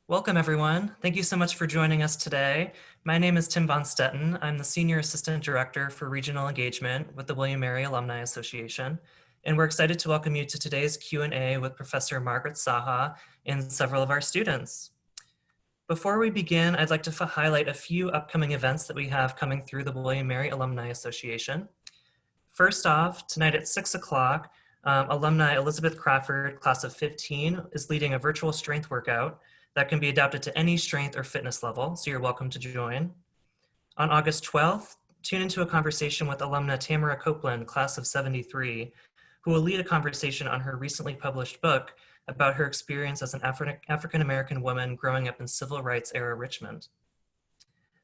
Welcome, everyone. Thank you so much for joining us today. My name is Tim Von Stetten. I'm the Senior Assistant Director for Regional Engagement with the William & Mary Alumni Association, and we're excited to welcome you to today's Q&A with Professor Margaret Saha and several of our students. Before we begin, I'd like to highlight a few upcoming events that we have coming through the William & Mary Alumni Association. First off, tonight at 6 o'clock, alumni Elizabeth Crawford, class of 15, is leading a virtual strength workout that can be adapted to any strength or fitness level, so you're welcome to join. On August 12th, tune into a conversation with alumna Tamara Copeland, class of 73, who will lead a conversation on her recently published book about her experience as an African-American woman growing up in civil rights era Richmond.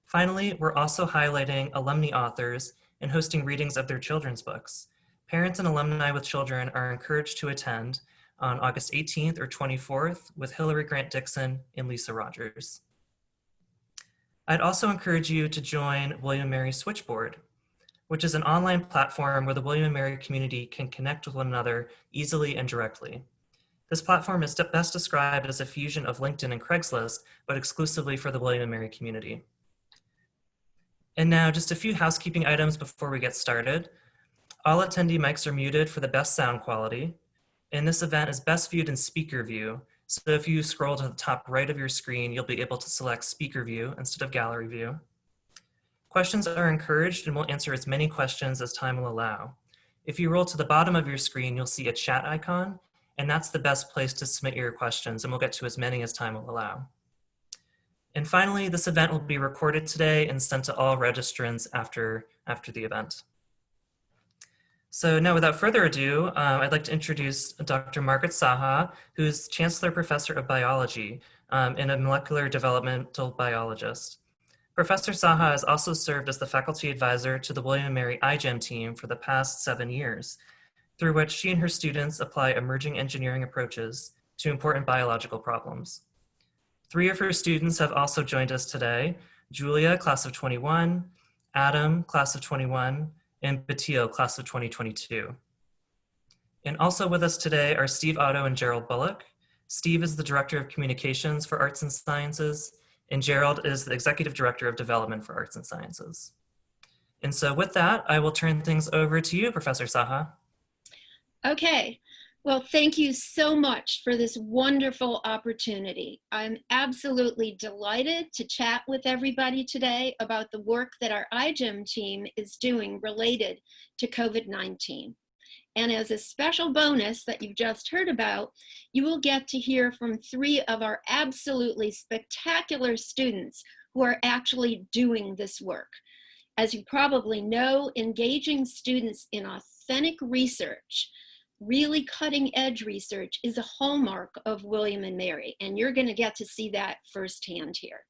Finally, we're also highlighting alumni authors and hosting readings of their children's books. Parents and alumni with children are encouraged to attend on August 18th or 24th with Hillary Grant Dixon and Lisa Rogers. I'd also encourage you to join William & Mary Switchboard, which is an online platform where the William & Mary community can connect with one another easily and directly. This platform is best described as a fusion of LinkedIn and Craigslist, but exclusively for the William & Mary community. And now just a few housekeeping items before we get started. All attendee mics are muted for the best sound quality. And this event is best viewed in speaker view. So if you scroll to the top right of your screen, you'll be able to select speaker view instead of gallery view. Questions are encouraged and we'll answer as many questions as time will allow. If you roll to the bottom of your screen, you'll see a chat icon, and that's the best place to submit your questions, and we'll get to as many as time will allow. And finally, this event will be recorded today and sent to all registrants after the event. So now, without further ado, I'd like to introduce Dr. Margaret Saha, who's Chancellor Professor of Biology and a molecular developmental biologist. Professor Saha has also served as the faculty advisor to the William & Mary iGEM team for the past 7 years, through which she and her students apply emerging engineering approaches to important biological problems. 3 of her students have also joined us today: Julia, class of 21, Adam, class of 21, and Batio, class of 2022. And also with us today are Steve Otto and Gerald Bullock. Steve is the Director of Communications for Arts and Sciences, and Gerald is the Executive Director of Development for Arts and Sciences. And so with that, I will turn things over to you, Professor Saha. Okay. Well, thank you so much for this wonderful opportunity. I'm absolutely delighted to chat with everybody today about the work that our iGEM team is doing related to COVID-19. And as a special bonus that you've just heard about, you will get to hear from 3 of our absolutely spectacular students who are actually doing this work. As you probably know, engaging students in authentic research, really cutting-edge research, is a hallmark of William & Mary, and you're going to get to see that firsthand here.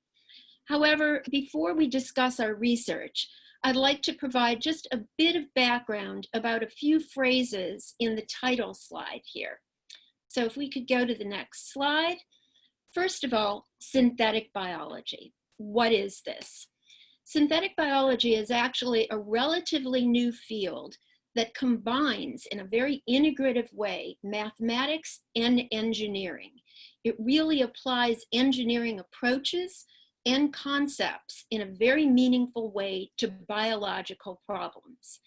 However, before we discuss our research, I'd like to provide just a bit of background about a few phrases in the title slide here. So if we could go to the next slide. First of all, synthetic biology. What is this? Synthetic biology is actually a relatively new field that combines in a very integrative way mathematics and engineering. It really applies engineering approaches and concepts in a very meaningful way to biological problems.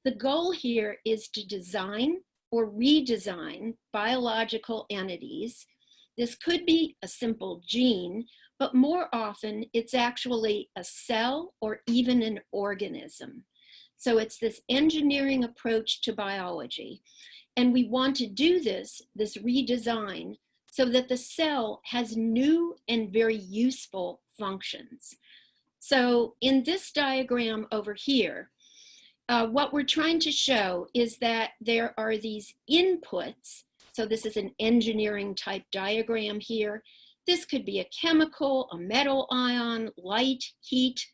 The goal here is to design or redesign biological entities. This could be a simple gene, but more often it's actually a cell or even an organism. So it's this engineering approach to biology. And we want to do this redesign, so that the cell has new and very useful functions. So in this diagram over here, what we're trying to show is that there are these inputs. So this is an engineering type diagram here. This could be a chemical, a metal ion, light, heat,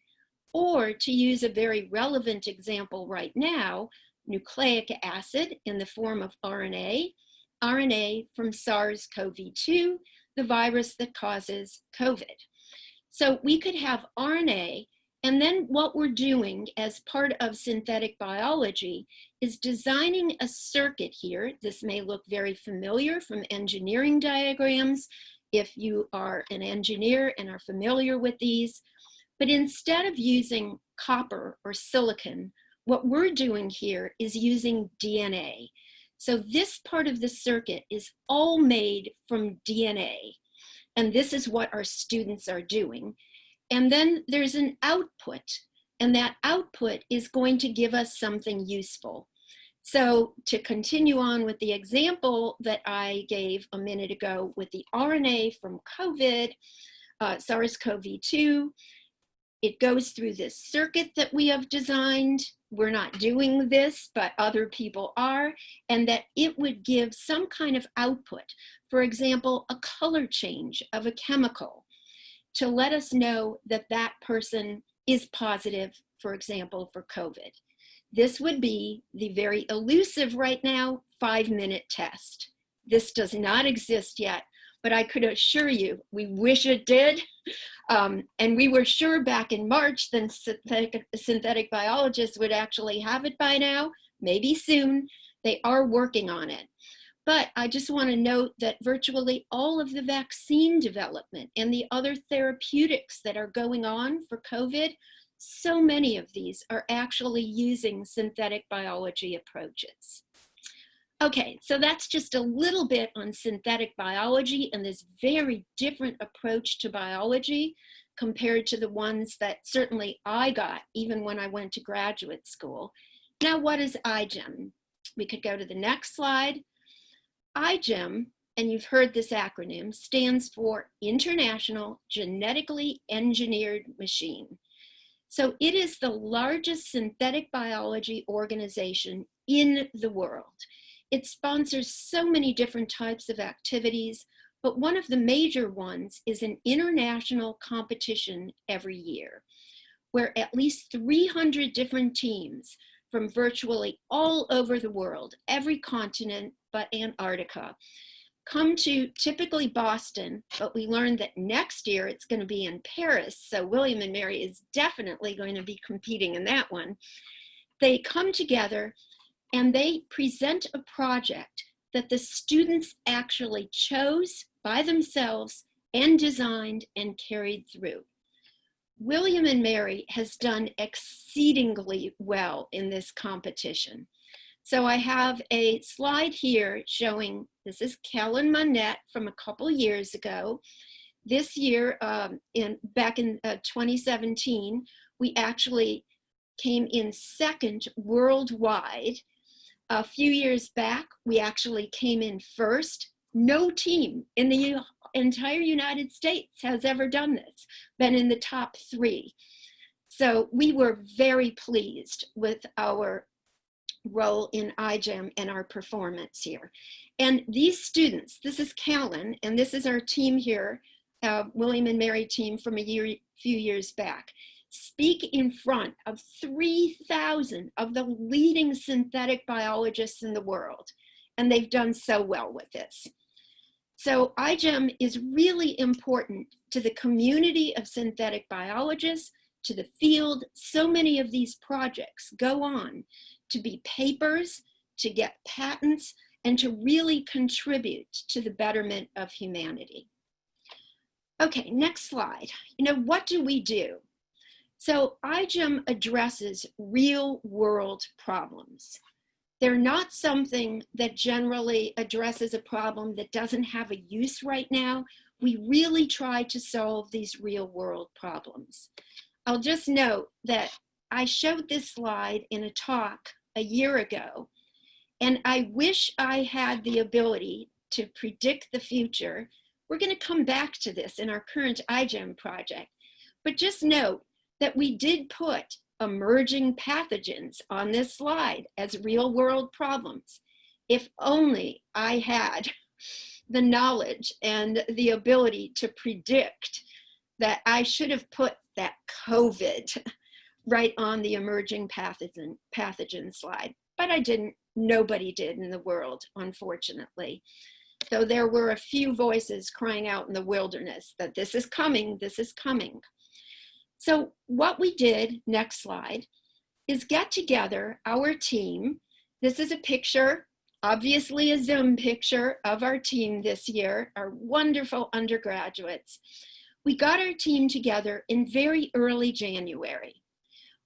or to use a very relevant example right now, nucleic acid in the form of RNA from SARS-CoV-2, the virus that causes COVID. So we could have RNA, and then what we're doing as part of synthetic biology is designing a circuit here. This may look very familiar from engineering diagrams. if you are an engineer and are familiar with these. But instead of using copper or silicon, what we're doing here is using DNA. So this part of the circuit is all made from DNA. And this is what our students are doing. And then there's an output, and that output is going to give us something useful. So to continue on with the example that I gave a minute ago with the RNA from COVID, SARS-CoV-2, it goes through this circuit that we have designed. We're not doing this, but other people are, and that it would give some kind of output. For example, a color change of a chemical to let us know that that person is positive, for example, for COVID. This would be the very elusive right now 5-minute test. This does not exist yet, but I could assure you, we wish it did. And we were sure back in March that synthetic biologists would actually have it by now, maybe soon. They are working on it. But I just want to note that virtually all of the vaccine development and the other therapeutics that are going on for COVID, so many of these are actually using synthetic biology approaches. Okay, so that's just a little bit on synthetic biology and this very different approach to biology compared to the ones that certainly I got even when I went to graduate school. Now, what is iGEM? We could go to the next slide. iGEM, and you've heard this acronym, stands for International Genetically Engineered Machine. So it is the largest synthetic biology organization in the world. It sponsors so many different types of activities, but one of the major ones is an international competition every year, where at least 300 different teams from virtually all over the world, every continent but Antarctica, come to typically Boston, but we learned that next year it's going to be in Paris, so William and Mary is definitely going to be competing in that one. They come together and they present a project that the students actually chose by themselves and designed and carried through. William and Mary has done exceedingly well in this competition. So I have a slide here showing, this is Kellen Monette from a couple years ago. This year, back in 2017, we actually came in second worldwide. A few years back, we actually came in first. No team in the entire United States has ever done this, been in the top 3. So we were very pleased with our role in iGEM and our performance here. And these students, this is Callan, and this is our team here, William and Mary team from a few years back, speak in front of 3,000 of the leading synthetic biologists in the world. And they've done so well with this. So iGEM is really important to the community of synthetic biologists, to the field. So many of these projects go on to be papers, to get patents, and to really contribute to the betterment of humanity. Okay, next slide. What do we do? So iGEM addresses real world problems. They're not something that generally addresses a problem that doesn't have a use right now. We really try to solve these real world problems. I'll just note that I showed this slide in a talk a year ago, and I wish I had the ability to predict the future. We're going to come back to this in our current iGEM project, but just note that we did put emerging pathogens on this slide as real world problems. If only I had the knowledge and the ability to predict that, I should have put that COVID right on the emerging pathogen slide, but I didn't. Nobody did in the world, unfortunately. Though there were a few voices crying out in the wilderness that this is coming, this is coming. So what we did, next slide, is get together our team. This is a picture Obviously a Zoom picture of our team this year, our wonderful undergraduates. We got our team together in very early January.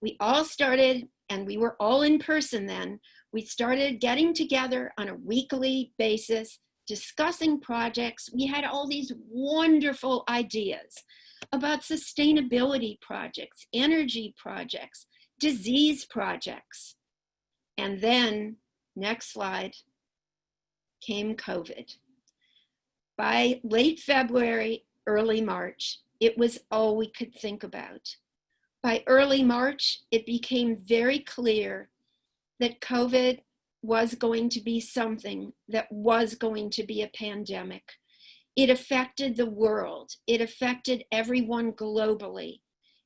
We all started, and we were all in person then, we started getting together on a weekly basis, discussing projects. We had all these wonderful ideas about sustainability projects, energy projects, disease projects. And then, next slide, came COVID. By late February, early March, it was all we could think about. By early March, it became very clear that COVID was going to be something that was going to be a pandemic. It affected the world. It affected everyone globally.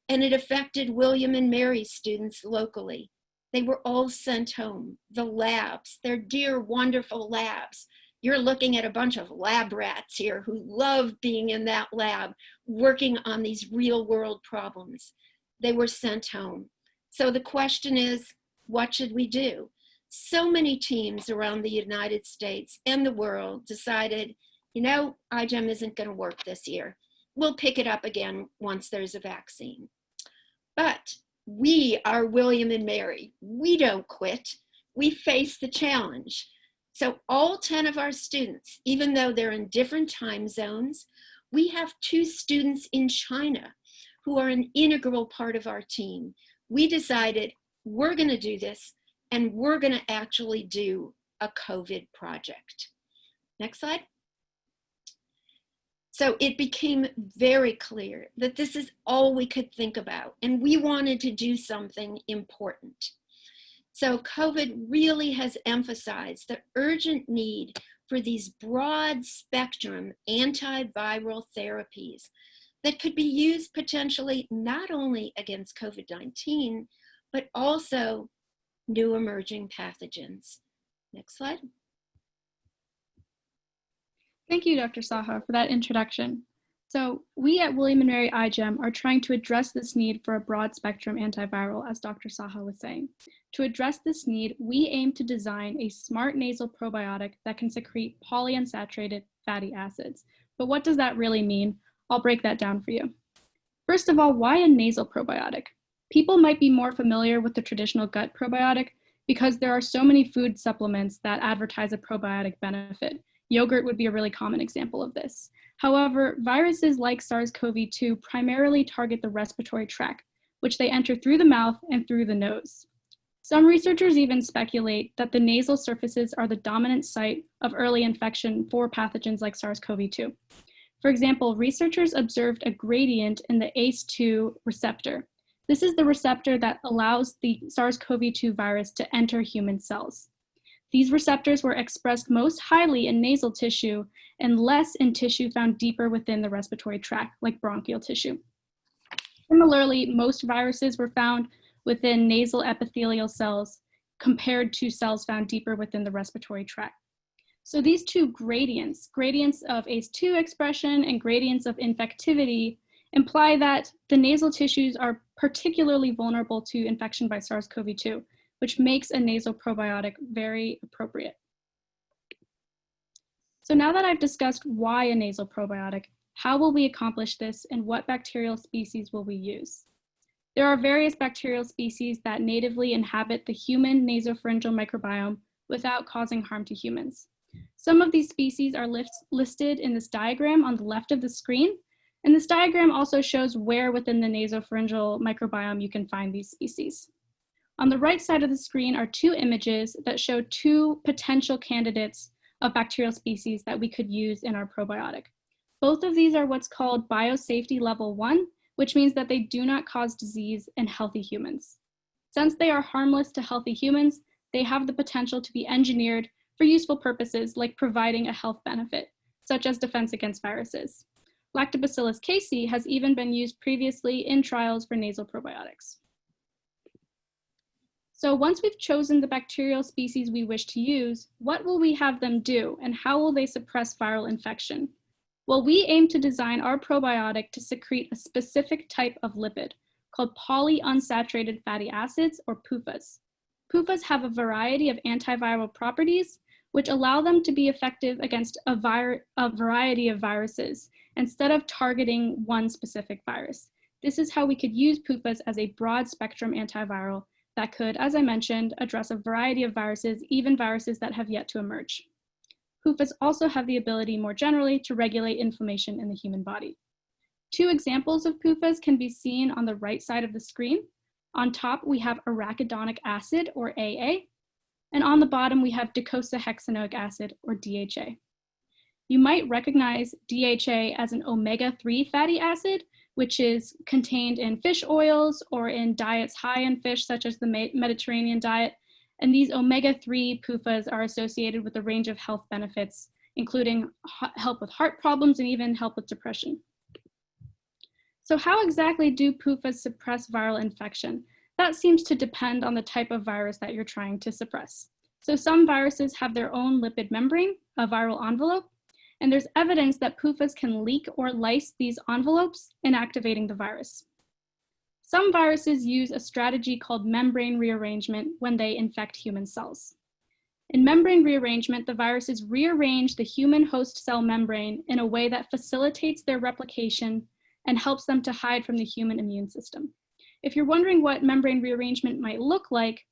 And it affected William and Mary students locally. They were all sent home. The labs, their dear, wonderful labs. You're looking at a bunch of lab rats here who love being in that lab, working on these real world problems. They were sent home. So the question is, what should we do? So many teams around the United States and the world decided, you know, iGEM isn't going to work this year. We'll pick it up again once there's a vaccine. But we are William and Mary. We don't quit. We face the challenge. So all 10 of our students, even though they're in different time zones, we have 2 students in China who are an integral part of our team. We decided we're going to do this, and we're going to actually do a COVID project. Next slide. So it became very clear that this is all we could think about, and we wanted to do something important. So COVID really has emphasized the urgent need for these broad spectrum antiviral therapies that could be used potentially not only against COVID-19, but also new emerging pathogens. Next slide. Thank you, Dr. Saha, for that introduction. So we at William & Mary iGEM are trying to address this need for a broad spectrum antiviral, as Dr. Saha was saying. To address this need, we aim to design a smart nasal probiotic that can secrete polyunsaturated fatty acids. But what does that really mean? I'll break that down for you. First of all, why a nasal probiotic? People might be more familiar with the traditional gut probiotic because there are so many food supplements that advertise a probiotic benefit. Yogurt would be a really common example of this. However, viruses like SARS-CoV-2 primarily target the respiratory tract, which they enter through the mouth and through the nose. Some researchers even speculate that the nasal surfaces are the dominant site of early infection for pathogens like SARS-CoV-2. For example, researchers observed a gradient in the ACE2 receptor. This is the receptor that allows the SARS-CoV-2 virus to enter human cells. These receptors were expressed most highly in nasal tissue and less in tissue found deeper within the respiratory tract, like bronchial tissue. Similarly, most viruses were found within nasal epithelial cells compared to cells found deeper within the respiratory tract. So these two gradients of ACE2 expression and gradients of infectivity, imply that the nasal tissues are particularly vulnerable to infection by SARS-CoV-2, which makes a nasal probiotic very appropriate. So now that I've discussed why a nasal probiotic, how will we accomplish this, and what bacterial species will we use? There are various bacterial species that natively inhabit the human nasopharyngeal microbiome without causing harm to humans. Some of these species are listed in this diagram on the left of the screen, and this diagram also shows where within the nasopharyngeal microbiome you can find these species. On the right side of the screen are 2 images that show 2 potential candidates of bacterial species that we could use in our probiotic. Both of these are what's called biosafety level 1, which means that they do not cause disease in healthy humans. Since they are harmless to healthy humans, they have the potential to be engineered for useful purposes like providing a health benefit, such as defense against viruses. Lactobacillus casei has even been used previously in trials for nasal probiotics. So once we've chosen the bacterial species we wish to use, what will we have them do, and how will they suppress viral infection? Well, we aim to design our probiotic to secrete a specific type of lipid called polyunsaturated fatty acids, or PUFAs. PUFAs have a variety of antiviral properties, which allow them to be effective against a variety of viruses instead of targeting one specific virus. This is how we could use PUFAs as a broad spectrum antiviral that could, as I mentioned, address a variety of viruses, even viruses that have yet to emerge. PUFAs also have the ability more generally to regulate inflammation in the human body. Two examples of PUFAs can be seen on the right side of the screen. On top, we have arachidonic acid, or AA, and on the bottom, we have docosahexaenoic acid, or DHA. You might recognize DHA as an omega-3 fatty acid, which is contained in fish oils or in diets high in fish, such as the Mediterranean diet. And these omega-3 PUFAs are associated with a range of health benefits, including help with heart problems and even help with depression. So how exactly do PUFAs suppress viral infection? That seems to depend on the type of virus that you're trying to suppress. So some viruses have their own lipid membrane, a viral envelope, and there's evidence that PUFAs can leak or lyse these envelopes, inactivating the virus. Some viruses use a strategy called membrane rearrangement when they infect human cells. In membrane rearrangement, the viruses rearrange the human host cell membrane in a way that facilitates their replication and helps them to hide from the human immune system. If you're wondering what membrane rearrangement might look like,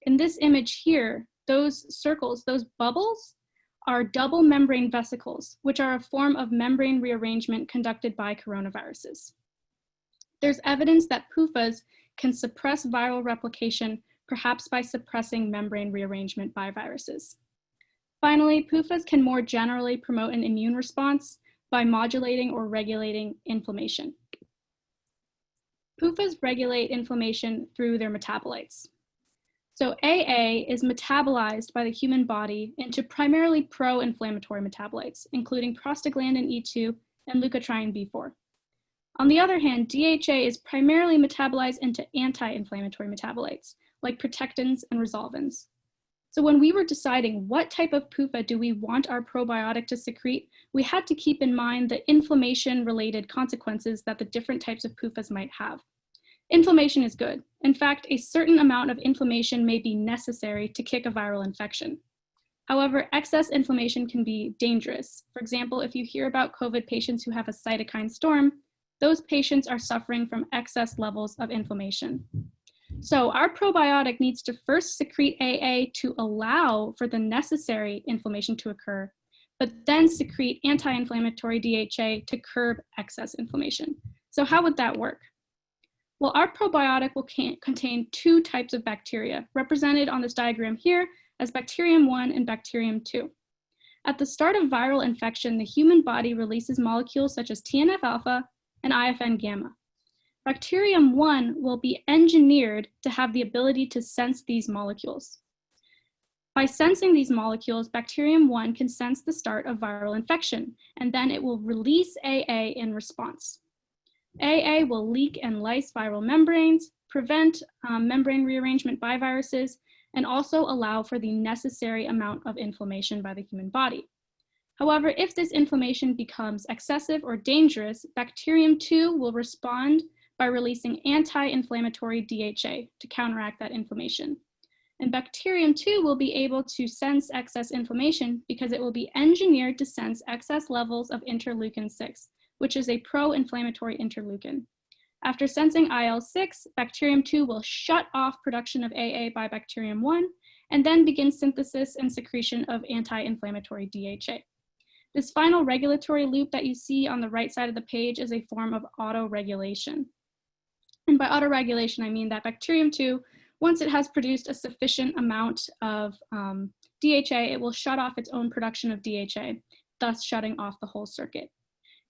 in this image here, those circles, those bubbles, are double membrane vesicles, which are a form of membrane rearrangement conducted by coronaviruses. There's evidence that PUFAs can suppress viral replication, perhaps by suppressing membrane rearrangement by viruses. Finally, PUFAs can more generally promote an immune response by modulating or regulating inflammation. PUFAs regulate inflammation through their metabolites. So AA is metabolized by the human body into primarily pro-inflammatory metabolites, including prostaglandin E2 and leukotriene B4. On the other hand, DHA is primarily metabolized into anti-inflammatory metabolites, like protectins and resolvins. So when we were deciding what type of PUFA do we want our probiotic to secrete, we had to keep in mind the inflammation-related consequences that the different types of PUFAs might have. Inflammation is good. In fact, a certain amount of inflammation may be necessary to kick a viral infection. However, excess inflammation can be dangerous. For example, if you hear about COVID patients who have a cytokine storm, those patients are suffering from excess levels of inflammation. So our probiotic needs to first secrete AA to allow for the necessary inflammation to occur, but then secrete anti-inflammatory DHA to curb excess inflammation. So how would that work? Well, our probiotic will contain two types of bacteria, represented on this diagram here as bacterium 1 and bacterium 2. At the start of viral infection, the human body releases molecules such as TNF-alpha and IFN gamma. Bacterium 1 will be engineered to have the ability to sense these molecules. By sensing these molecules, bacterium 1 can sense the start of viral infection, and then it will release AA in response. AA will leak and lyse viral membranes, prevent membrane rearrangement by viruses, and also allow for the necessary amount of inflammation by the human body. However, if this inflammation becomes excessive or dangerous, bacterium 2 will respond by releasing anti-inflammatory DHA to counteract that inflammation. And bacterium 2 will be able to sense excess inflammation because it will be engineered to sense excess levels of interleukin 6, which is a pro-inflammatory interleukin. After sensing IL-6, bacterium 2 will shut off production of AA by bacterium 1 and then begin synthesis and secretion of anti-inflammatory DHA. This final regulatory loop that you see on the right side of the page is a form of autoregulation. And by autoregulation, I mean that bacterium 2, once it has produced a sufficient amount of DHA, it will shut off its own production of DHA, thus shutting off the whole circuit.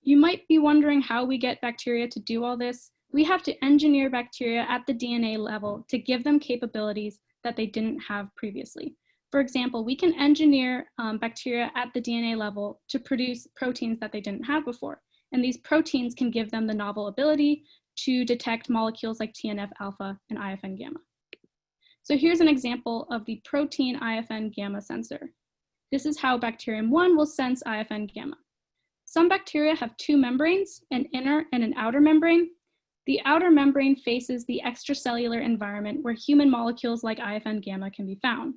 You might be wondering how we get bacteria to do all this. We have to engineer bacteria at the DNA level to give them capabilities that they didn't have previously. For example, we can engineer bacteria at the DNA level to produce proteins that they didn't have before. And these proteins can give them the novel ability to detect molecules like TNF-alpha and IFN gamma. So here's an example of the protein IFN gamma sensor. This is how bacterium 1 will sense IFN gamma. Some bacteria have two membranes, an inner and an outer membrane. The outer membrane faces the extracellular environment where human molecules like IFN gamma can be found.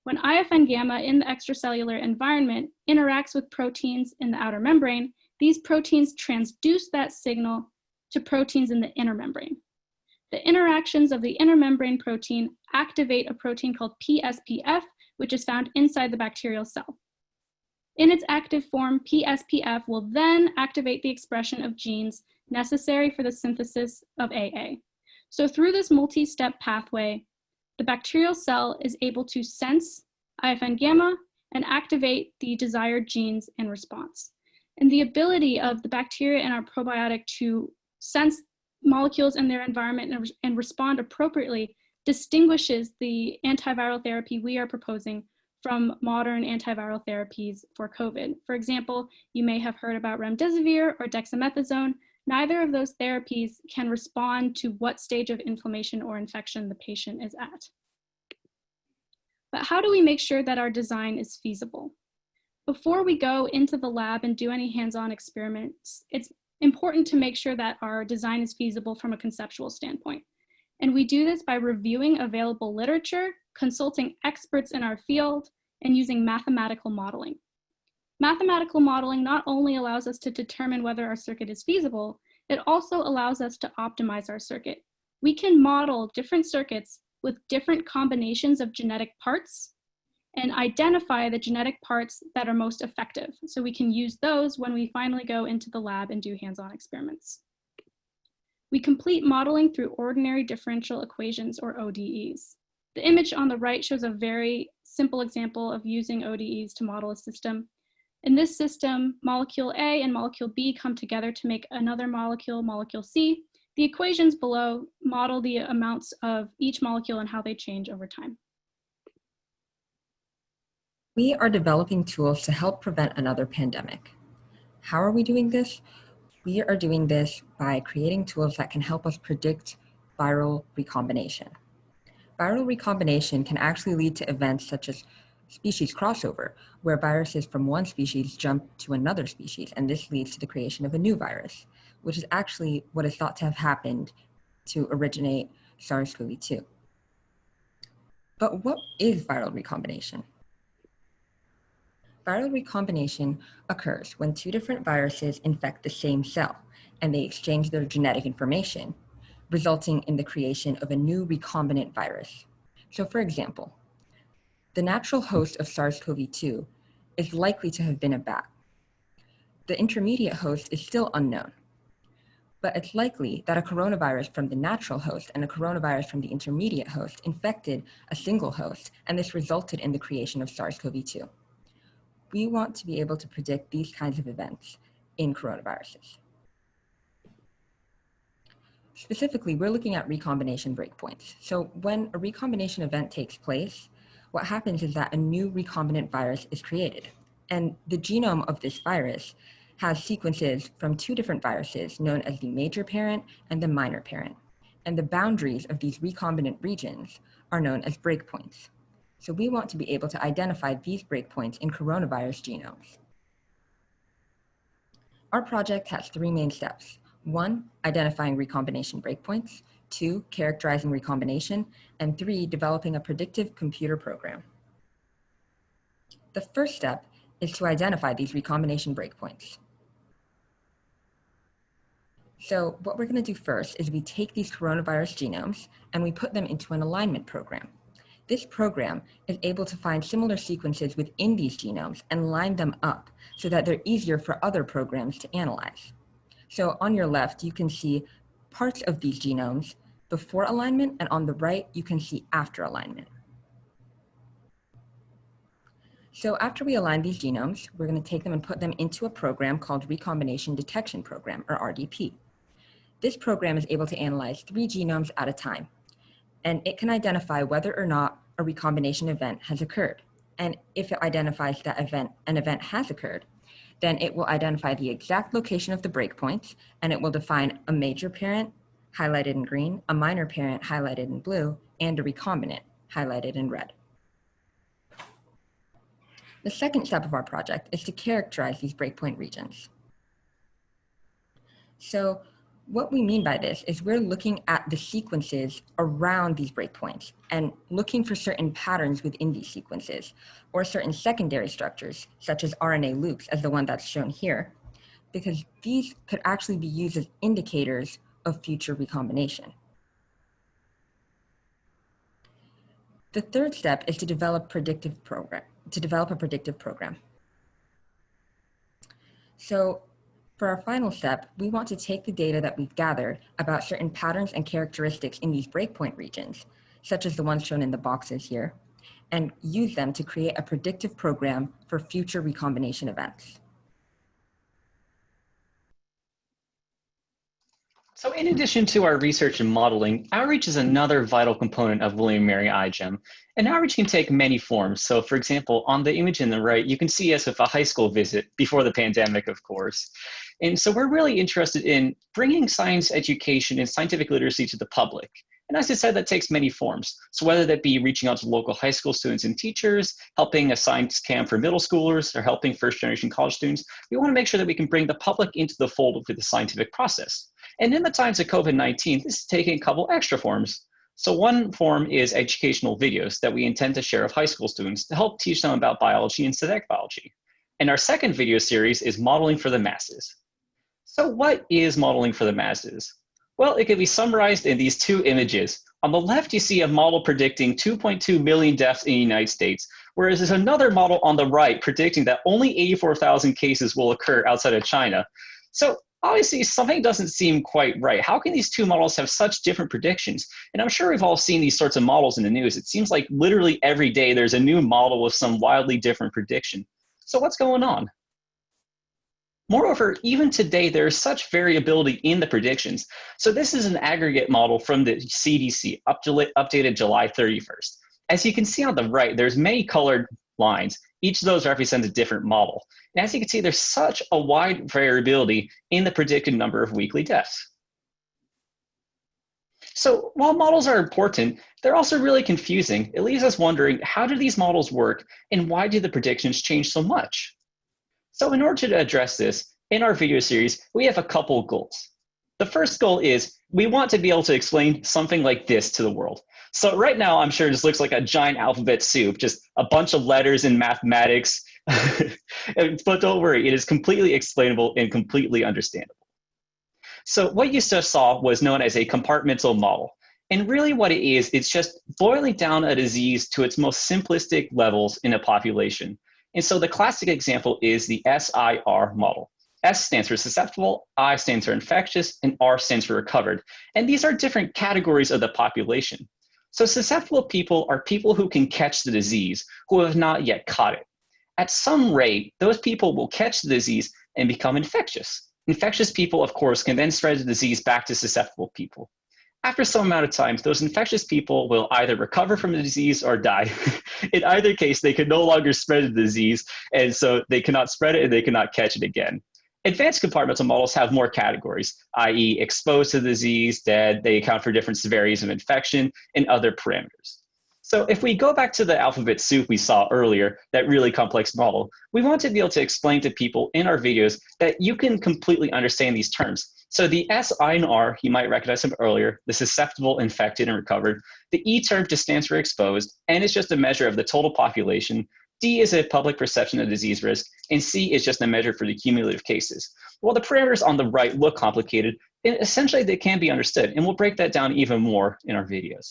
When IFN gamma in the extracellular environment interacts with proteins in the outer membrane, these proteins transduce that signal to proteins in the inner membrane. The interactions of the inner membrane protein activate a protein called PSPF, which is found inside the bacterial cell. In its active form, PSPF will then activate the expression of genes necessary for the synthesis of AA. So through this multi-step pathway, the bacterial cell is able to sense IFN gamma and activate the desired genes in response. And the ability of the bacteria in our probiotic to sense molecules in their environment and respond appropriately distinguishes the antiviral therapy we are proposing from modern antiviral therapies for COVID. For example, you may have heard about remdesivir or dexamethasone. Neither of those therapies can respond to what stage of inflammation or infection the patient is at. But how do we make sure that our design is feasible? Before we go into the lab and do any hands-on experiments, it's important to make sure that our design is feasible from a conceptual standpoint. And we do this by reviewing available literature, consulting experts in our field, and using mathematical modeling. Mathematical modeling not only allows us to determine whether our circuit is feasible, it also allows us to optimize our circuit. We can model different circuits with different combinations of genetic parts and identify the genetic parts that are most effective. So we can use those when we finally go into the lab and do hands-on experiments. We complete modeling through ordinary differential equations, or ODEs. The image on the right shows a very simple example of using ODEs to model a system. In this system, molecule A and molecule B come together to make another molecule, molecule C. The equations below model the amounts of each molecule and how they change over time. We are developing tools to help prevent another pandemic. How are we doing this? We are doing this by creating tools that can help us predict viral recombination. Viral recombination can actually lead to events such as species crossover, where viruses from one species jump to another species, and this leads to the creation of a new virus, which is actually what is thought to have happened to originate SARS-CoV-2. But what is viral recombination? Viral recombination occurs when two different viruses infect the same cell and they exchange their genetic information, resulting in the creation of a new recombinant virus. So for example, the natural host of SARS-CoV-2 is likely to have been a bat. The intermediate host is still unknown, but it's likely that a coronavirus from the natural host and a coronavirus from the intermediate host infected a single host, and this resulted in the creation of SARS-CoV-2. We want to be able to predict these kinds of events in coronaviruses. Specifically, we're looking at recombination breakpoints. So when a recombination event takes place, what happens is that a new recombinant virus is created. And the genome of this virus has sequences from two different viruses known as the major parent and the minor parent. And the boundaries of these recombinant regions are known as breakpoints. So we want to be able to identify these breakpoints in coronavirus genomes. Our project has three main steps. 1, identifying recombination breakpoints. 2, characterizing recombination. And 3, developing a predictive computer program. The first step is to identify these recombination breakpoints. So what we're going to do first is we take these coronavirus genomes and we put them into an alignment program. This program is able to find similar sequences within these genomes and line them up so that they're easier for other programs to analyze. So on your left, you can see parts of these genomes before alignment, and on the right, you can see after alignment. So after we align these genomes, we're going to take them and put them into a program called Recombination Detection Program, or RDP. This program is able to analyze 3 genomes at a time, and it can identify whether or not a recombination event has occurred. And if it identifies that an event has occurred, then it will identify the exact location of the breakpoints, and it will define a major parent, highlighted in green, a minor parent, highlighted in blue, and a recombinant, highlighted in red. The second step of our project is to characterize these breakpoint regions. So What we mean by this is we're looking at the sequences around these breakpoints and looking for certain patterns within these sequences, or certain secondary structures, such as RNA loops, as the one that's shown here, because these could actually be used as indicators of future recombination. The third step is to develop a predictive program. So for our final step, we want to take the data that we've gathered about certain patterns and characteristics in these breakpoint regions, such as the ones shown in the boxes here, and use them to create a predictive program for future recombination events. So in addition to our research and modeling, outreach is another vital component of William & Mary iGEM. And outreach can take many forms. So for example, on the image in the right, you can see us with a high school visit before the pandemic, of course. And so we're really interested in bringing science education and scientific literacy to the public. And as I said, that takes many forms. So whether that be reaching out to local high school students and teachers, helping a science camp for middle schoolers, or helping first-generation college students, we want to make sure that we can bring the public into the fold of the scientific process. And in the times of COVID-19, this is taking a couple extra forms. So one form is educational videos that we intend to share with high school students to help teach them about biology and synthetic biology. And our second video series is modeling for the masses. So what is modeling for the masses? Well, it can be summarized in these two images. On the left, you see a model predicting 2.2 million deaths in the United States, whereas there's another model on the right predicting that only 84,000 cases will occur outside of China. So obviously, something doesn't seem quite right. How can these two models have such different predictions? And I'm sure we've all seen these sorts of models in the news. It seems like literally every day there's a new model with some wildly different prediction. So what's going on? Moreover, even today, there is such variability in the predictions. So this is an aggregate model from the CDC, updated July 31st. As you can see on the right, there's many colored lines. Each of those represents a different model. And as you can see, there's such a wide variability in the predicted number of weekly deaths. So while models are important, they're also really confusing. It leaves us wondering, how do these models work and why do the predictions change so much? So in order to address this, in our video series, we have a couple goals. The first goal is we want to be able to explain something like this to the world. So right now, I'm sure this looks like a giant alphabet soup, just a bunch of letters in mathematics. But don't worry, it is completely explainable and completely understandable. So what you just saw was known as a compartmental model. And really what it is, it's just boiling down a disease to its most simplistic levels in a population. And so the classic example is the SIR model. S stands for susceptible, I stands for infectious, and R stands for recovered. And these are different categories of the population. So susceptible people are people who can catch the disease, who have not yet caught it. At some rate, those people will catch the disease and become infectious. Infectious people, of course, can then spread the disease back to susceptible people. After some amount of time, those infectious people will either recover from the disease or die. In either case, they can no longer spread the disease, and so they cannot spread it and they cannot catch it again. Advanced compartmental models have more categories, i.e. exposed to the disease, dead, they account for different severities of infection, and other parameters. So if we go back to the alphabet soup we saw earlier, that really complex model, we want to be able to explain to people in our videos that you can completely understand these terms. So the S, I, and R, you might recognize them earlier, the susceptible, infected, and recovered. The E term just stands for exposed, and it's just a measure of the total population. D is a public perception of disease risk, and C is just a measure for the cumulative cases. While the parameters on the right look complicated, essentially they can be understood, and we'll break that down even more in our videos.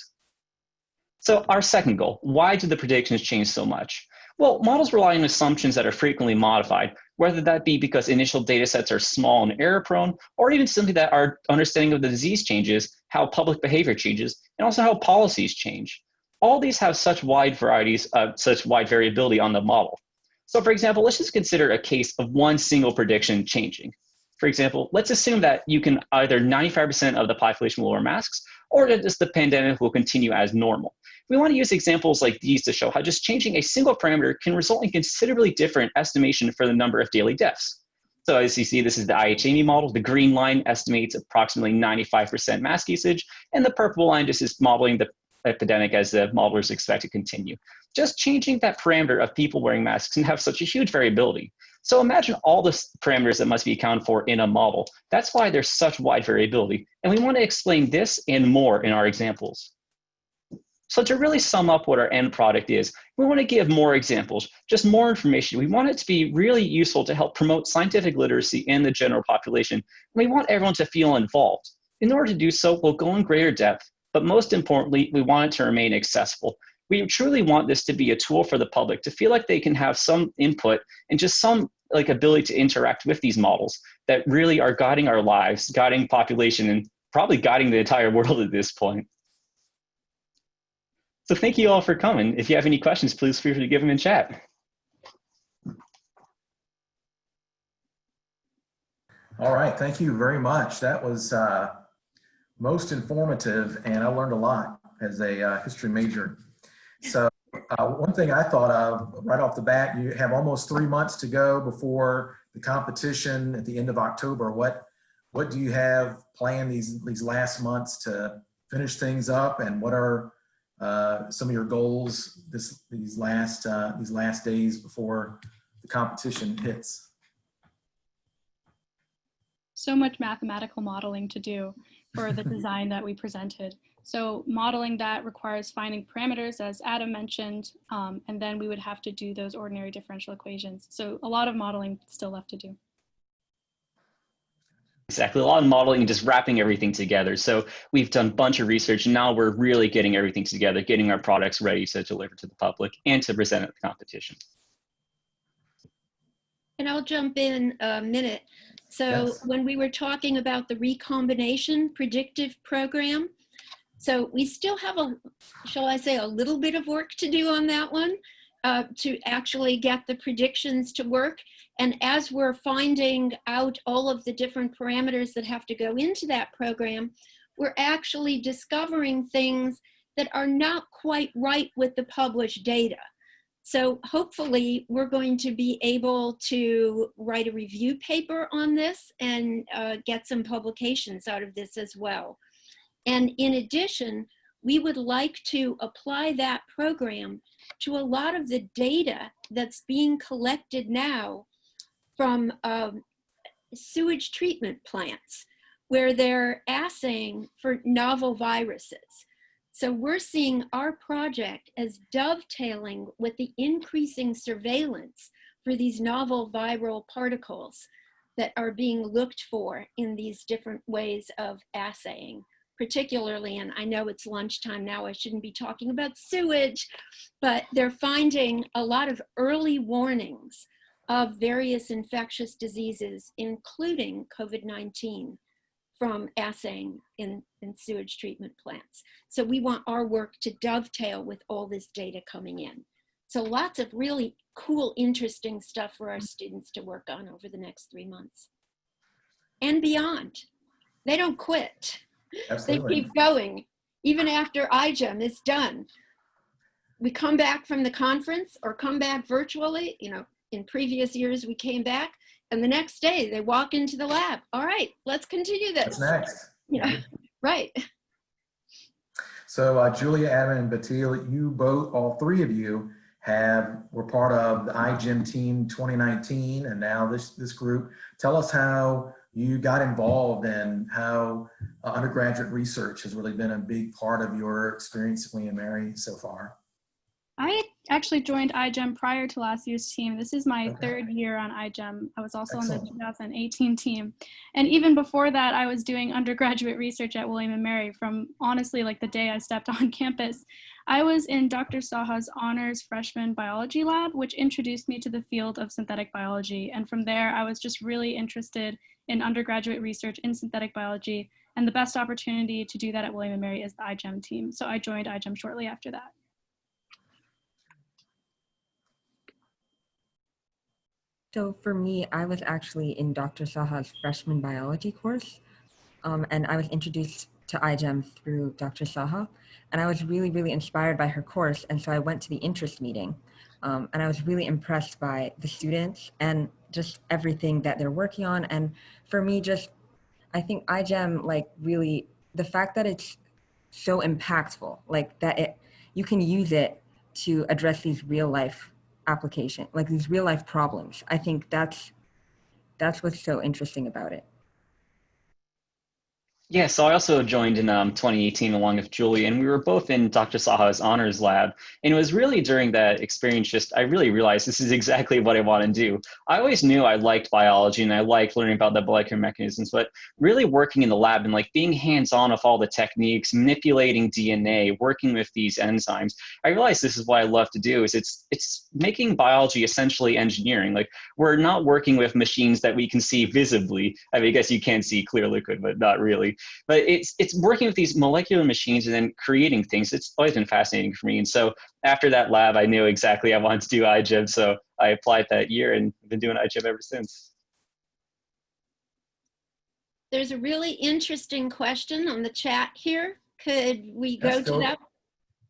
So our second goal, why do the predictions change so much? Well, models rely on assumptions that are frequently modified, whether that be because initial data sets are small and error prone, or even simply that our understanding of the disease changes, how public behavior changes, and also how policies change. All these have such wide variability on the model. So for example, let's just consider a case of one single prediction changing. For example, let's assume that you can either 95% of the population will wear masks, or that the pandemic will continue as normal. We want to use examples like these to show how just changing a single parameter can result in considerably different estimation for the number of daily deaths. So as you see, this is the iGEM model. The green line estimates approximately 95% mask usage, and the purple line just is modeling the epidemic as the modelers expect to continue. Just changing that parameter of people wearing masks can have such a huge variability. So imagine all the parameters that must be accounted for in a model. That's why there's such wide variability. And we want to explain this and more in our examples. So to really sum up what our end product is, we want to give more examples, just more information. We want it to be really useful to help promote scientific literacy in the general population. And we want everyone to feel involved. In order to do so, we'll go in greater depth, but most importantly, we want it to remain accessible. We truly want this to be a tool for the public to feel like they can have some input and just some ability to interact with these models that really are guiding our lives, guiding population, and probably guiding the entire world at this point. So thank you all for coming. If you have any questions, please feel free to give them in chat. All right, thank you very much. That was most informative, and I learned a lot as a history major. So one thing I thought of right off the bat, you have almost 3 months to go before the competition at the end of October. What do you have planned these last months to finish things up, and what are some of your goals these last days before the competition hits? So much mathematical modeling to do for the design that we presented. So modeling that requires finding parameters, as Adam mentioned, and then we would have to do those ordinary differential equations. So a lot of modeling still left to do. Exactly, a lot of modeling and just wrapping everything together. So we've done a bunch of research, and now we're really getting everything together, getting our products ready to deliver to the public and to present at the competition. And I'll jump in a minute. So Yes. when we were talking about the Recombination predictive program, so we still have shall I say, a little bit of work to do on that one to actually get the predictions to work. And as we're finding out all of the different parameters that have to go into that program, we're actually discovering things that are not quite right with the published data. So hopefully we're going to be able to write a review paper on this and get some publications out of this as well. And in addition, we would like to apply that program to a lot of the data that's being collected now from sewage treatment plants, where they're assaying for novel viruses. So we're seeing our project as dovetailing with the increasing surveillance for these novel viral particles that are being looked for in these different ways of assaying. Particularly, and I know it's lunchtime now, I shouldn't be talking about sewage, but they're finding a lot of early warnings of various infectious diseases, including COVID-19, from assaying in sewage treatment plants. So we want our work to dovetail with all this data coming in. So lots of really cool, interesting stuff for our students to work on over the next 3 months. And beyond. They don't quit. Absolutely. They keep going, even after iGEM is done. We come back from the conference or come back virtually. You know, in previous years, we came back and the next day they walk into the lab. All right, let's continue this. What's next? You know, right. So Julia, Adam, and Batil, you both, all three of you, were part of the iGEM team 2019, and now this group. Tell us how you got involved and how undergraduate research has really been a big part of your experience at William & Mary so far. I actually joined iGEM prior to last year's team. This is my third year on iGEM. I was also Excellent. on the 2018 team. And even before that, I was doing undergraduate research at William & Mary from honestly like the day I stepped on campus. I was in Dr. Saha's honors freshman biology lab, which introduced me to the field of synthetic biology. And from there, I was just really interested in undergraduate research in synthetic biology. And the best opportunity to do that at William & Mary is the iGEM team. So I joined iGEM shortly after that. So for me, I was actually in Dr. Saha's freshman biology course, and I was introduced to iGEM through Dr. Saha, and I was really, really inspired by her course, and so I went to the interest meeting, and I was really impressed by the students and just everything that they're working on. And for me, I think iGEM, like really, the fact that it's so impactful, like that you can use it to address these real life application, like these real life problems. I think that's what's so interesting about it. Yeah, so I also joined in 2018 along with Julie, and we were both in Dr. Saha's honors lab. And it was really during that experience, I really realized this is exactly what I want to do. I always knew I liked biology and I liked learning about the molecular mechanisms, but really working in the lab and like being hands-on with all the techniques, manipulating DNA, working with these enzymes, I realized this is what I love to do. Is it's making biology essentially engineering. Like we're not working with machines that we can see visibly. I mean, I guess you can see clear liquid, but not really. But it's working with these molecular machines and then creating things. It's always been fascinating for me. And so after that lab, I knew exactly I wanted to do iGEM. So I applied that year and I've been doing iGEM ever since. There's a really interesting question on the chat here. Could we go to that?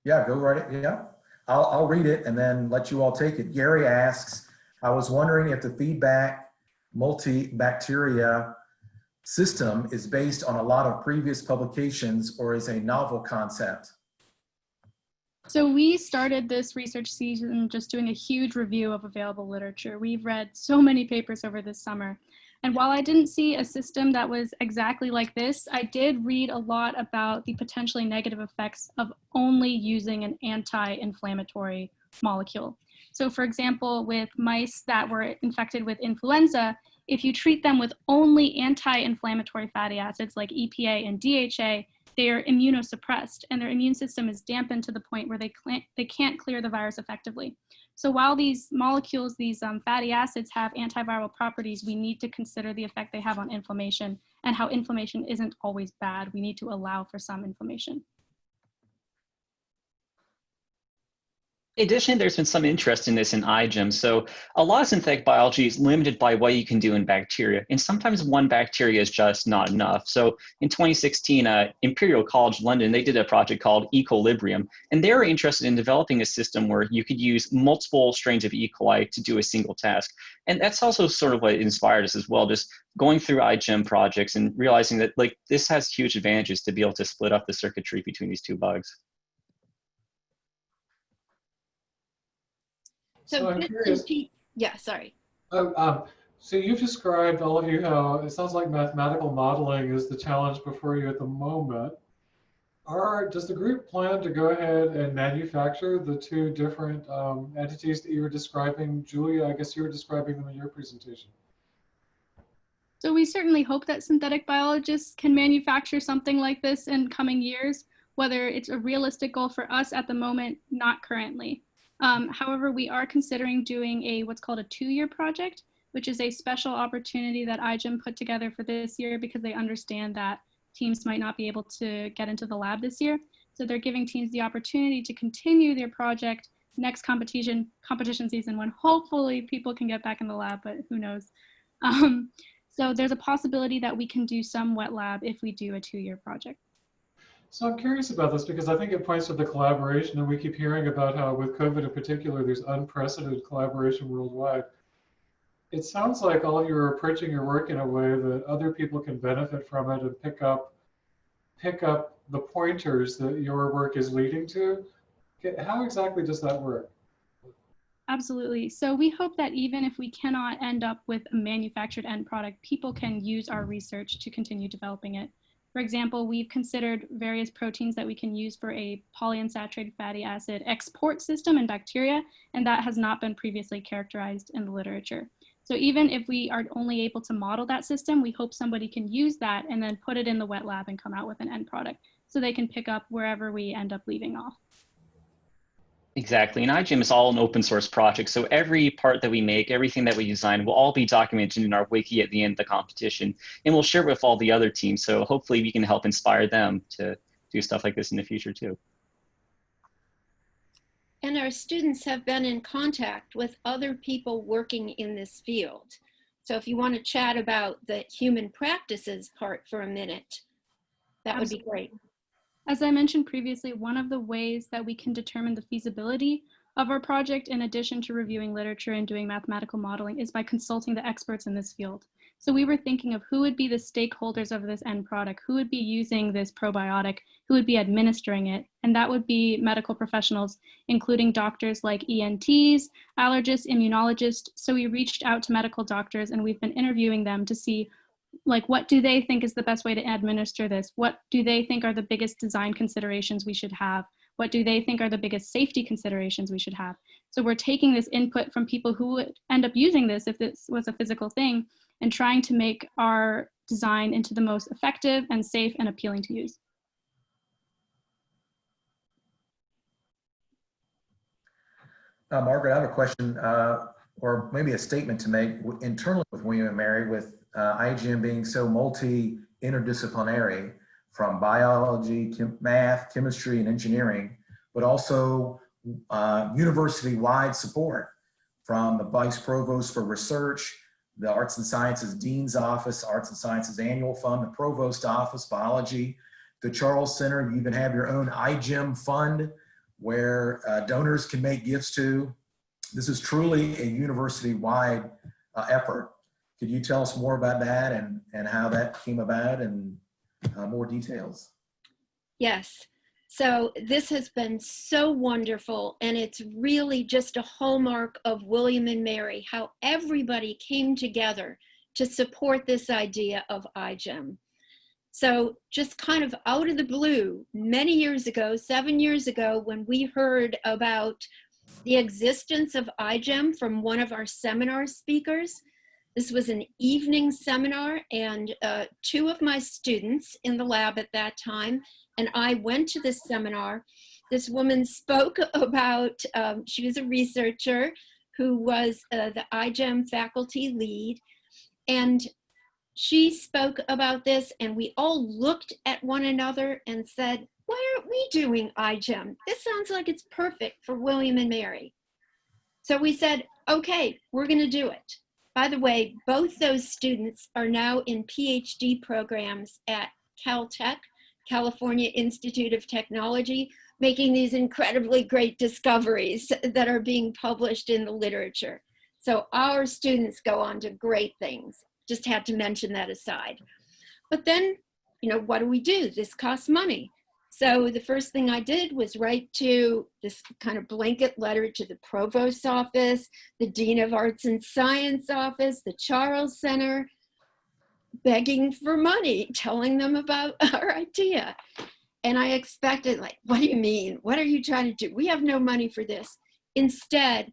Yeah, go right it. Yeah, I'll read it and then let you all take it. Gary asks, I was wondering if the feedback multi-bacteria system is based on a lot of previous publications or is a novel concept. So we started this research season just doing a huge review of available literature. We've read so many papers over this summer. And while I didn't see a system that was exactly like this, I did read a lot about the potentially negative effects of only using an anti-inflammatory molecule. So for example, with mice that were infected with influenza, if you treat them with only anti-inflammatory fatty acids like EPA and DHA, they are immunosuppressed and their immune system is dampened to the point where they can't clear the virus effectively. So while these molecules, these fatty acids have antiviral properties, we need to consider the effect they have on inflammation and how inflammation isn't always bad. We need to allow for some inflammation. In addition, there's been some interest in this in iGEM. So a lot of synthetic biology is limited by what you can do in bacteria. And sometimes one bacteria is just not enough. So in 2016, Imperial College London, they did a project called Equilibrium. And they were interested in developing a system where you could use multiple strains of E. coli to do a single task. And that's also sort of what inspired us as well, just going through iGEM projects and realizing that like this has huge advantages to be able to split up the circuitry between these two bugs. So I'm curious. Yeah, sorry. So you've described, all of you, how it sounds like mathematical modeling is the challenge before you at the moment. Does the group plan to go ahead and manufacture the two different entities that you were describing? Julia, I guess you were describing them in your presentation. So we certainly hope that synthetic biologists can manufacture something like this in coming years. Whether it's a realistic goal for us at the moment, not currently. However, we are considering doing what's called a 2-year project, which is a special opportunity that iGEM put together for this year because they understand that teams might not be able to get into the lab this year. So they're giving teams the opportunity to continue their project next competition season when hopefully people can get back in the lab, but who knows. So there's a possibility that we can do some wet lab if we do a 2-year project. So I'm curious about this because I think it points to the collaboration, and we keep hearing about how with COVID in particular, there's unprecedented collaboration worldwide. It sounds like all of you are approaching your work in a way that other people can benefit from it and pick up the pointers that your work is leading to. How exactly does that work? Absolutely. So we hope that even if we cannot end up with a manufactured end product, people can use our research to continue developing it. For example, we've considered various proteins that we can use for a polyunsaturated fatty acid export system in bacteria, and that has not been previously characterized in the literature. So even if we are only able to model that system, we hope somebody can use that and then put it in the wet lab and come out with an end product so they can pick up wherever we end up leaving off. Exactly, and iGEM is all an open source project, so every part that we make, everything that we design will all be documented in our wiki at the end of the competition, and we'll share it with all the other teams, so hopefully we can help inspire them to do stuff like this in the future too. And our students have been in contact with other people working in this field. So if you want to chat about the human practices part for a minute, that would be great. As I mentioned previously, one of the ways that we can determine the feasibility of our project, in addition to reviewing literature and doing mathematical modeling, is by consulting the experts in this field. So we were thinking of who would be the stakeholders of this end product, who would be using this probiotic, who would be administering it, and that would be medical professionals, including doctors like ENTs, allergists, immunologists. So we reached out to medical doctors and we've been interviewing them to see, like, what do they think is the best way to administer this? What do they think are the biggest design considerations we should have? What do they think are the biggest safety considerations we should have? So we're taking this input from people who would end up using this if this was a physical thing and trying to make our design into the most effective and safe and appealing to use. Margaret, I have a question or maybe a statement to make internally with William & Mary, with iGEM being so multi-interdisciplinary, from biology, math, chemistry, and engineering, but also university-wide support from the Vice Provost for Research, the Arts and Sciences Dean's Office, Arts and Sciences Annual Fund, the Provost Office, Biology, the Charles Center. You even have your own iGEM fund where donors can make gifts to. This is truly a university-wide effort. Could you tell us more about that and how that came about and more details? Yes. So this has been so wonderful, and it's really just a hallmark of William & Mary, how everybody came together to support this idea of iGEM. So just kind of out of the blue, many years ago, 7 years ago, when we heard about the existence of iGEM from one of our seminar speakers, this was an evening seminar, and two of my students in the lab at that time and I went to this seminar. This woman spoke about, she was a researcher who was the iGEM faculty lead, and she spoke about this, and we all looked at one another and said, why aren't we doing iGEM? This sounds like it's perfect for William & Mary. So we said, okay, we're gonna do it. By the way, both those students are now in PhD programs at Caltech, California Institute of Technology, making these incredibly great discoveries that are being published in the literature. So our students go on to great things. Just had to mention that aside. But then, you know, what do? This costs money. So the first thing I did was write to this kind of blanket letter to the Provost's office, the Dean of Arts and Science office, the Charles Center, begging for money, telling them about our idea. And I expected, like, what do you mean? What are you trying to do? We have no money for this. Instead,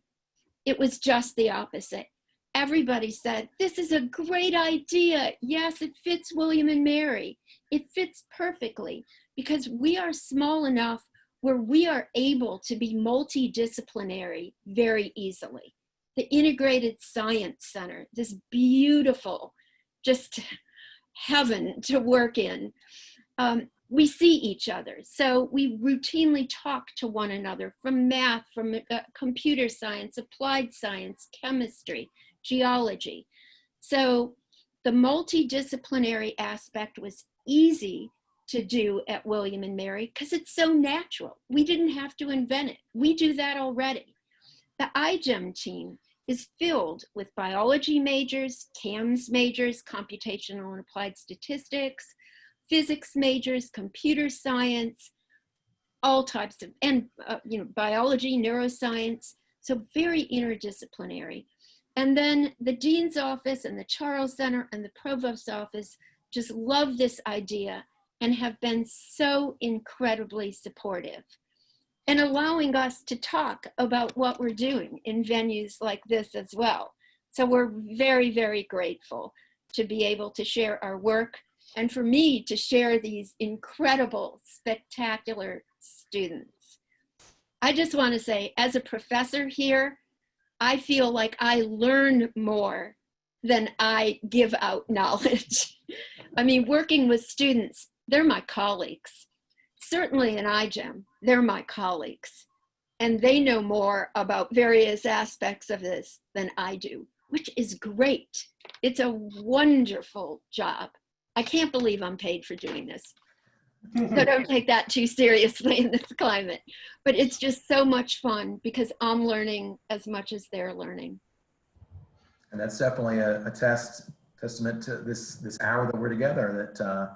it was just the opposite. Everybody said, this is a great idea. Yes, it fits William & Mary. It fits perfectly because we are small enough where we are able to be multidisciplinary very easily. The Integrated Science Center, this beautiful, just heaven to work in. We see each other. So we routinely talk to one another from math, from computer science, applied science, chemistry, geology. So the multidisciplinary aspect was easy to do at William & Mary because it's so natural. We didn't have to invent it. We do that already. The iGEM team is filled with biology majors, CAMS majors, computational and applied statistics, physics majors, computer science, all types of, and biology, neuroscience, so very interdisciplinary. And then the Dean's office and the Charles Center and the Provost's office just love this idea and have been so incredibly supportive and allowing us to talk about what we're doing in venues like this as well. So we're very, very grateful to be able to share our work and for me to share these incredible, spectacular students. I just want to say, as a professor here, I feel like I learn more than I give out knowledge. I mean, working with students, they're my colleagues. Certainly in iGEM, they're my colleagues. And they know more about various aspects of this than I do, which is great. It's a wonderful job. I can't believe I'm paid for doing this. So don't take that too seriously in this climate. But it's just so much fun because I'm learning as much as they're learning. And that's definitely a test testament to this hour that we're together, that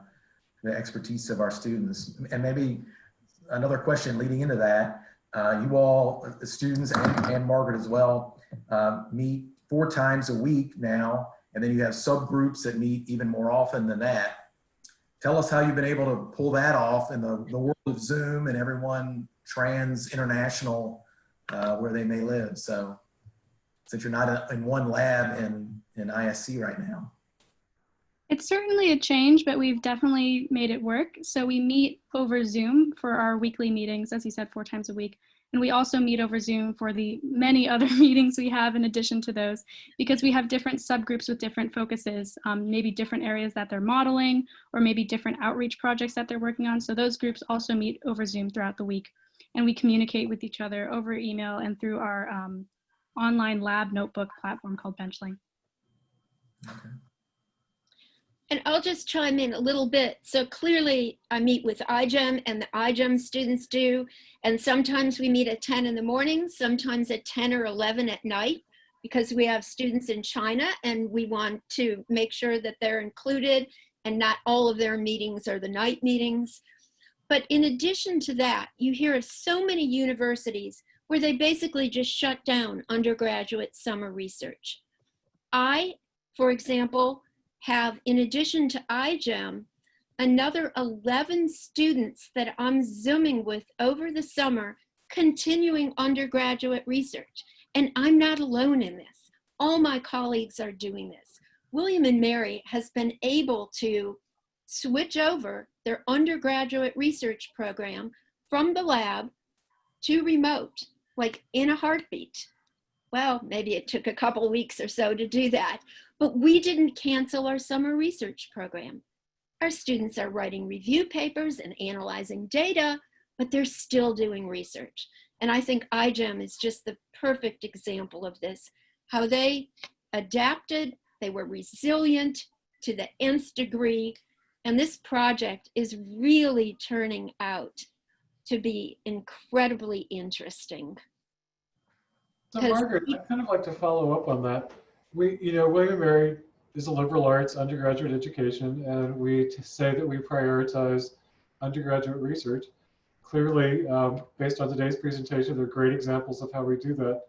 the expertise of our students. And maybe another question leading into that, you all, the students and Margaret as well, meet 4 times a week now, and then you have subgroups that meet even more often than that. Tell us how you've been able to pull that off in the world of Zoom and everyone international where they may live. So since you're not in one lab in ISC right now. It's certainly a change, but we've definitely made it work. So we meet over Zoom for our weekly meetings, as you said, 4 times a week. And we also meet over Zoom for the many other meetings we have in addition to those, because we have different subgroups with different focuses, maybe different areas that they're modeling, or maybe different outreach projects that they're working on. So those groups also meet over Zoom throughout the week. And we communicate with each other over email and through our online lab notebook platform called Benchling. Okay. And I'll just chime in a little bit. So clearly I meet with iGEM, and the iGEM students do. And sometimes we meet at 10 in the morning, sometimes at 10 or 11 at night, because we have students in China and we want to make sure that they're included and not all of their meetings are the night meetings. But in addition to that, you hear of so many universities where they basically just shut down undergraduate summer research. I, for example, have, in addition to iGEM, another 11 students that I'm Zooming with over the summer, continuing undergraduate research. And I'm not alone in this. All my colleagues are doing this. William and Mary has been able to switch over their undergraduate research program from the lab to remote, like in a heartbeat. Well, maybe it took a couple weeks or so to do that, but we didn't cancel our summer research program. Our students are writing review papers and analyzing data, but they're still doing research. And I think iGEM is just the perfect example of this, how they adapted, they were resilient to the nth degree, and this project is really turning out to be incredibly interesting. So Margaret, I'd kind of like to follow up on that. William and Mary is a liberal arts undergraduate education, and we say that we prioritize undergraduate research. Clearly, based on today's presentation, they're great examples of how we do that.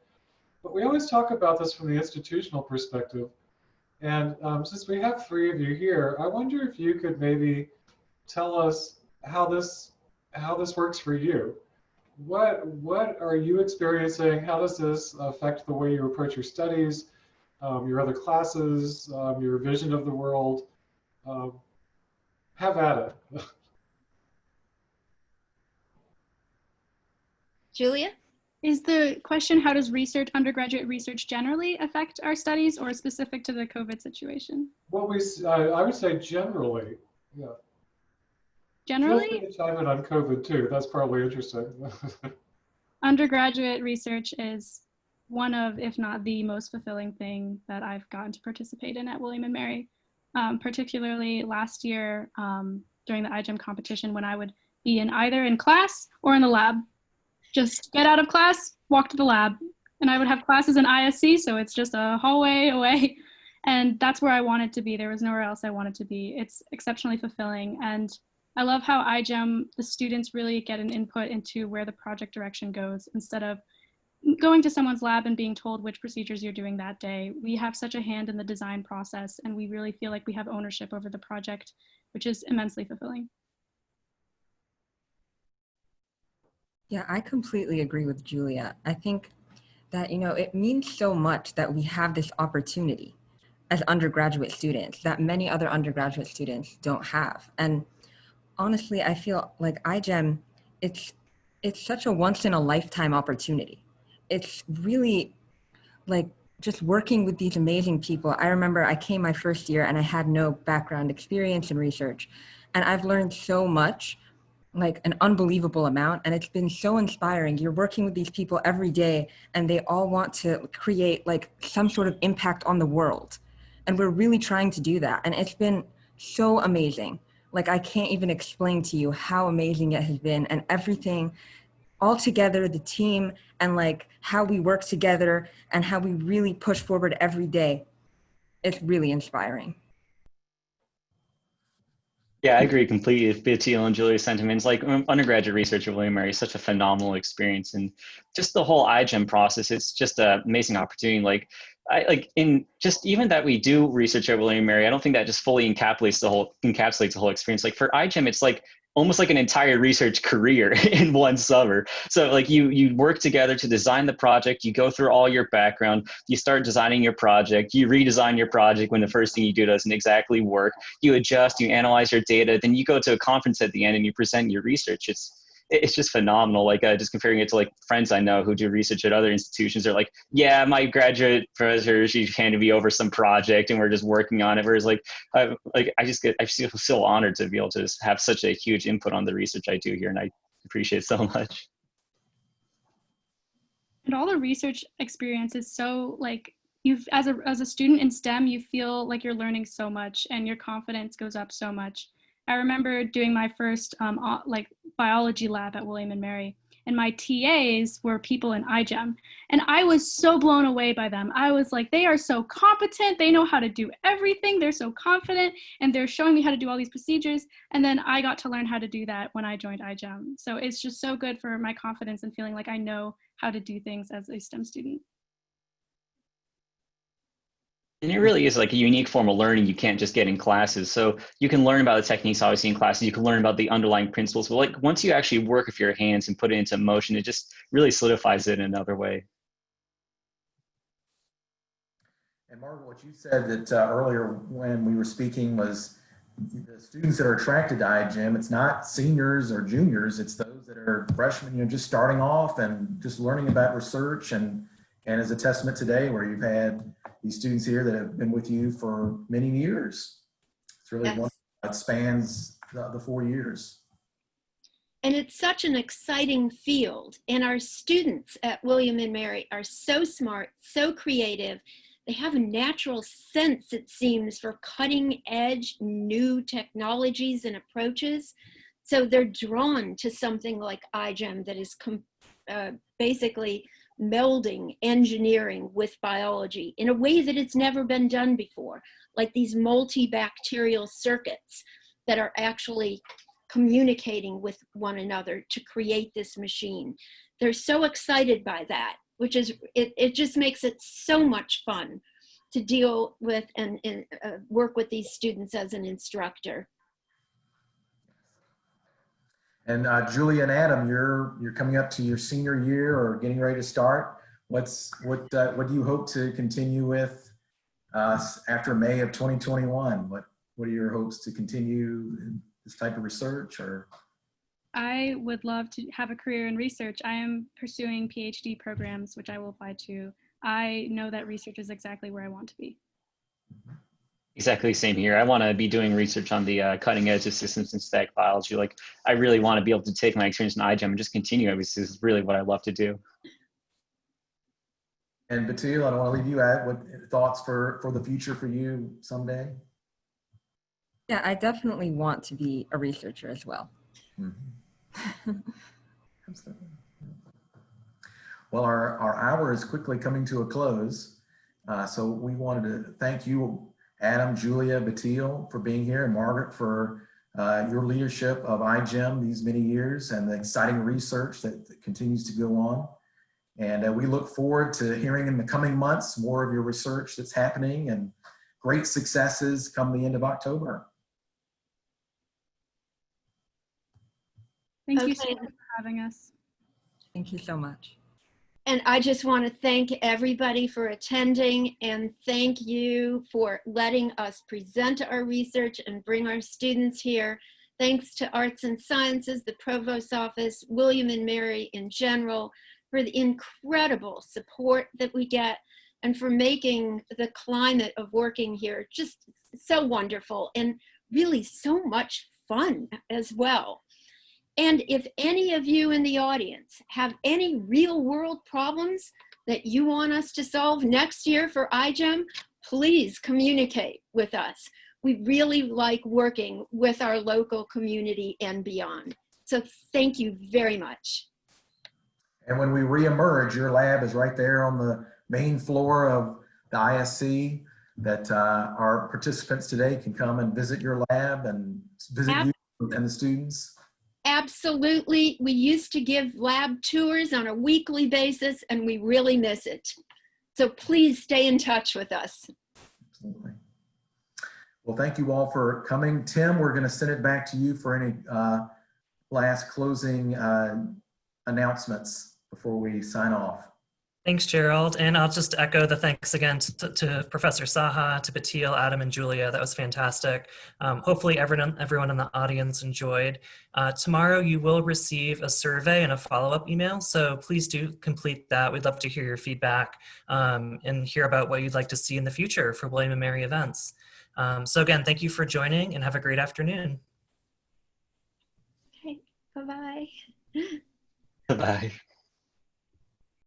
But we always talk about this from the institutional perspective. And since we have 3 of you here, I wonder if you could maybe tell us how this works for you. What are you experiencing? How does this affect the way you approach your studies, your other classes, your vision of the world? Have at it. Julia? Is the question, how does undergraduate research generally affect our studies, or specific to the COVID situation? Well, I would say generally, yeah. Generally? Feel free to chime in on COVID too. That's probably interesting. Undergraduate research is one of, if not the most fulfilling thing that I've gotten to participate in at William and Mary. Particularly last year during the iGEM competition, when I would be either in class or in the lab. Just get out of class, walk to the lab. And I would have classes in ISC, so it's just a hallway away. And that's where I wanted to be. There was nowhere else I wanted to be. It's exceptionally fulfilling. And I love how iGEM, the students really get an input into where the project direction goes, instead of going to someone's lab and being told which procedures you're doing that day. We have such a hand in the design process, and we really feel like we have ownership over the project, which is immensely fulfilling. Yeah, I completely agree with Julia. I think that, it means so much that we have this opportunity as undergraduate students that many other undergraduate students don't have. And honestly, I feel like iGEM, it's such a once in a lifetime opportunity. It's really like just working with these amazing people. I remember I came my first year and I had no background experience in research, and I've learned so much, like an unbelievable amount. And it's been so inspiring. You're working with these people every day, and they all want to create like some sort of impact on the world. And we're really trying to do that. And it's been so amazing. Like, I can't even explain to you how amazing it has been, and everything all together, the team, and like how we work together and how we really push forward every day. It's really inspiring. Yeah, I agree completely with Betil and Julia's sentiments. Like undergraduate research at William Mary is such a phenomenal experience, and just the whole iGEM process, it's just an amazing opportunity. Like, I like in just even that we do research at William Mary, I don't think that just fully encapsulates the whole experience. Like for iGEM, it's like almost like an entire research career in one summer. So like you work together to design the project, you go through all your background, you start designing your project, you redesign your project when the first thing you do doesn't exactly work, you adjust, you analyze your data, then you go to a conference at the end and you present your research. It's just phenomenal. Like just comparing it to like friends I know who do research at other institutions, they're like, yeah, my graduate professor, she handed me over some project and we're just working on it. Whereas I feel so honored to be able to just have such a huge input on the research I do here, and I appreciate it so much. And all the research experience is so like, you've as a student in STEM, you feel like you're learning so much and your confidence goes up so much. I remember doing my first like biology lab at William and Mary, and my TAs were people in iGEM, and I was so blown away by them. I was like, they are so competent, they know how to do everything, they're so confident, and they're showing me how to do all these procedures. And then I got to learn how to do that when I joined iGEM. So it's just so good for my confidence and feeling like I know how to do things as a STEM student. And it really is like a unique form of learning you can't just get in classes. So you can learn about the techniques obviously in classes, you can learn about the underlying principles, but like once you actually work with your hands and put it into motion, it just really solidifies it in another way. And Margaret, what you said that earlier when we were speaking was the students that are attracted to iGEM, it's not seniors or juniors, it's those that are freshmen, just starting off and just learning about research, and as a testament today where you've had these students here that have been with you for many years. It's really Yes. It spans the 4 years. And it's such an exciting field. And our students at William and Mary are so smart, so creative. They have a natural sense, it seems, for cutting edge new technologies and approaches. So they're drawn to something like iGEM that is basically melding engineering with biology in a way that it's never been done before, like these multibacterial circuits that are actually communicating with one another to create this machine. They're so excited by that, which is, it just makes it so much fun to deal with and work with these students as an instructor. And Julia and Adam, you're coming up to your senior year or getting ready to start. What do you hope to continue with after May of 2021? What are your hopes to continue this type of research? Or I would love to have a career in research. I am pursuing PhD programs, which I will apply to. I know that research is exactly where I want to be. Exactly the same here. I want to be doing research on the cutting edge of systems and static biology. Like I really want to be able to take my experience in iGEM and just continue it. This is really what I love to do. And Betil, I don't want to leave you out. What thoughts for the future for you someday? Yeah, I definitely want to be a researcher as well. Mm-hmm. Well, our hour is quickly coming to a close. So we wanted to thank you, Adam, Julia, Betil, for being here, and Margaret for your leadership of iGEM these many years and the exciting research that continues to go on. And we look forward to hearing in the coming months more of your research that's happening and great successes come the end of October. Thank you so much for having us. Thank you so much. And I just want to thank everybody for attending, and thank you for letting us present our research and bring our students here. Thanks to Arts and Sciences, the Provost's Office, William and Mary in general, for the incredible support that we get and for making the climate of working here just so wonderful and really so much fun as well. And if any of you in the audience have any real world problems that you want us to solve next year for iGEM, please communicate with us. We really like working with our local community and beyond. So thank you very much. And when we reemerge, your lab is right there on the main floor of the ISC. that our participants today can come and visit your lab and visit you and the students? Absolutely. We used to give lab tours on a weekly basis, and we really miss it. So please stay in touch with us. Absolutely. Well, thank you all for coming. Tim, we're going to send it back to you for any last closing announcements before we sign off. Thanks, Gerald. And I'll just echo the thanks again to Professor Saha, to Batil, Adam, and Julia. That was fantastic. Hopefully everyone in the audience enjoyed. Tomorrow you will receive a survey and a follow-up email, so please do complete that. We'd love to hear your feedback and hear about what you'd like to see in the future for William & Mary events. So again, thank you for joining and have a great afternoon. Okay, bye-bye. Bye-bye.